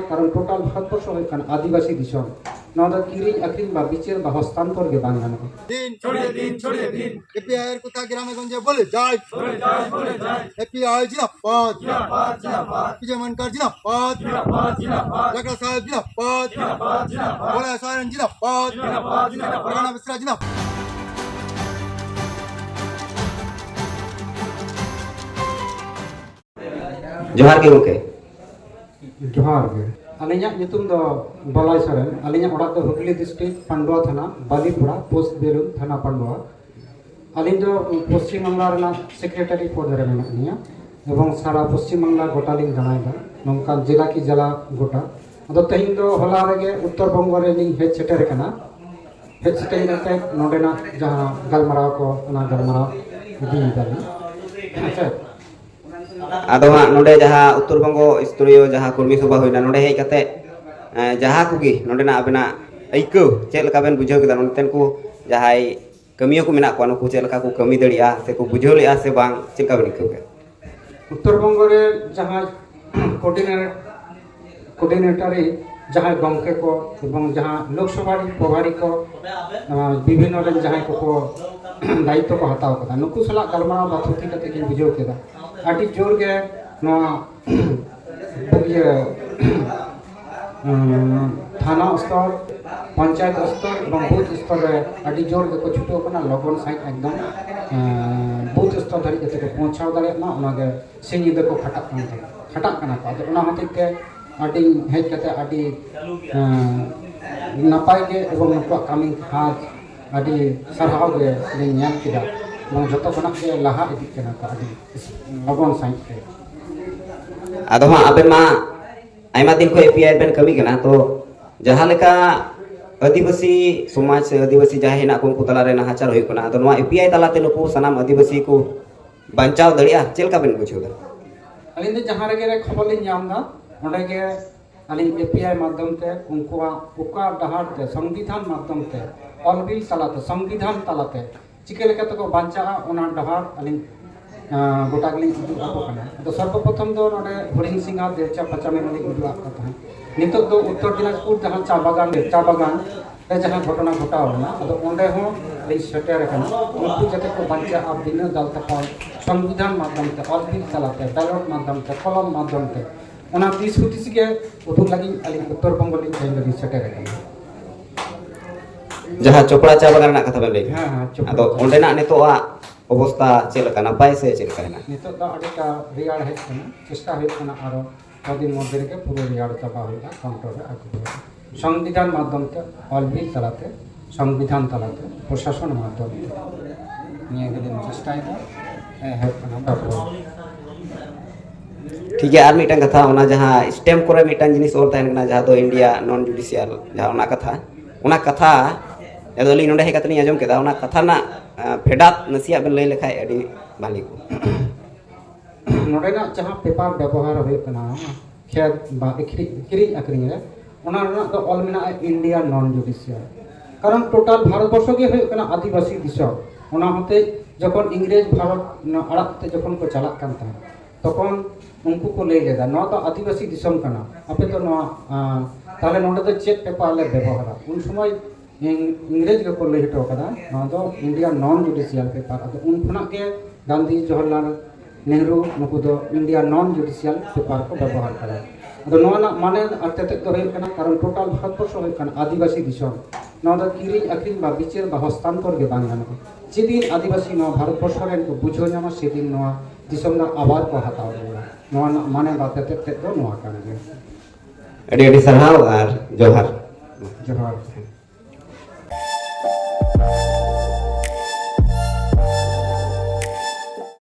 कारण टोटल भारतवर्ष आदिवासी दिसम किरिंग आखिरिंग बा बिचार बा हस्तांतर के बांग गानोगा दिन छोड़े दिन एपीआई कोथा ग्रामे गंजे बोले जाय एपीआई जिंदाबाद विजय मनकर जिंदाबाद लकड़ा साहब जिंदाबाद बोला सारन जिंदाबाद राणा मिश्रा जिंदाबाद जोहार के गोके जोहार के अलिया नितुम दो बलाय सरेन अलिया ओड़ा दो हुगली डिस्ट्रिक्ट पांडुआ थाना बालीपुरा पोस्ट बेरुन थाना पांडुआ अलिन दो पश्चिम बांगला रेना सेक्रेटरी पद रे मेना निया एवं सारा पश्चिम बांगला गोटालिन जनाइदा नोंका जिला की जिला गोटा अदो तहिन दो होला रेगे उत्तर बंग रे लिंग हेड सेटर कना हेड सेटर नते नोडेना जहां गलमराव को ना गलमराव दी दाली अच्छा आदो हाँ नोडे जहाँ उत्तर बंगो स्तरीय जहाँ कर्मी सभा होना नोडे हेज कते जहाँ कुगी नोडेना आबेना आइको चेक लका बेन बुझाव केदा नोंतेन को जहाँ कमियो को मेना को नुकु चेक लका को कमी दड़िया से को बुझाव लेआ से बांग चेक का बेन इको के उत्तर बंग रे जहाँ कोऑर्डिनेटर जहाँ गमके को एवं जहाँ लोकसभा प्रभारी को विभिन्न रन जहाँ को दायित्व को हताव कदा नुकु सला गलमाराव बाथुती कते कि बुझाव केदा आटी जोर के थाना स्तर पंचायत स्तर और बूथ स्तर आटी जोर के को छुटो कना लगन साइड एकदम बूथ स्तर धरि जते को पहुंचाव दाले ना ओनागे सिंगी दे को खटा कना को अदो ओना हते के आटी हेज कते आटी नपाय के एवं नुकु कामी हाथ आटी सरहाव के ᱧᱮᱞ किदा जो के लहा इदी लगन साइड आदो हाँ आबेन मा आयमा दिन को एपीआई बेन कमी कना तो जहाँ लेका आदिवासी समाज से आदिवासी जहाँ हेना को उनको तला रे नाहाचार होई कना तो नवा एपीआई तलाते नुकु सनाम आदिवासी को बंचाव दड़िया चेलका बेन बुझोगा अलिन दे जहाँ रे खबर लिन नामदा ओंडे के अलिन एपीआई माध्यम ते उनको उका डहार ते संविधान माध्यम ते अलबिल तलाते संविधान तलाते चिके लेका तो बांचा ओना डहार अलिन गोटा गलिन उदुग आपो कना तो सर्वप्रथम दो नोडे हरिंग सिंह देचा पचामे नली उदुग आपो था नितो दो उत्तर दिनाजपुर जहां चा बागान रे जहां घटना घटावना तो ओंडे हो लई सेटर कना उनको जते को बांचा आप दिन दल तक संविधान माध्यम ते अलबिल तलाते बैलेट माध्यम ते कलम माध्यम ते ओना 20 फुटिस के उदुग लगी अलिन उत्तर बंग लई थाई लगी सेटर कना जहाँ चोपड़ा चा बागान ना कथा बेन हां आदो ओंडे ना नितो अवस्था चेलका नापाय से चेलका हेना नितो दा अडेटा रियाड़ हेज कना चेष्टा हेज कना आरो कदिन मध्य के पूरे रियाड़ चाबा होगा काउंटर रे आगु संविधान माध्यम ते अलबिल तलाते संविधान तलाते प्रशासन माध्यम निये के दिन चेष्टा है हेज कना बाबू ठीक है आर मिटन कथा ओना जहाँ स्टैम्प करे मिटन जिनिस ओल तहन कना जहाँ दो इंडिया नॉन जुडिशियल जहाँ ओना कथा यादो ली नोडे हेकतनी आजम केदा ओना कथा ना फेडात नसिया बेन लई लेखाय अडी बाली को नोडे ना जहाँ पेपर व्यवहार होय कना खेत बा किरी आकरिंग रे ओना ना तो ऑल मेना इंडिया नॉन जुडिशियल कारण टोटल भारतवर्ष के होय कना आदिवासी दिसम ओना होते जखन इंग्रेज भारत अड़ाते जखन को चलाक कान था तखन उनको को ले लेदा न तो आदिवासी दिसम कना आपे तो न ताले नोडे तो चेक पेपर ले व्यवहार उन समय इंग्रेज को ले हटो कदा ना तो इंडिया नॉन जुडिशियल पेपर तो उन खुना के गांधी जवाहरलाल नेहरू नुकु तो इंडिया नॉन जुडिशियल पेपर को व्यवहार करा तो नोना माने अर्थ तक तो होय कना कारण टोटल भारतवर्ष होय कना आदिवासी दिसम ना तो किरिंग आखिरिंग बा बिचार बा हस्तांतर के बांग गानोगा जेदिन आदिवासी नो भारतवर्ष रेन को बुझो नामा सेदिन नोआ दिसम ना आबार को हताव नोआ माने बात तक तो नोआ कान गे अडी अडी सरहाव आर जोहार जोहार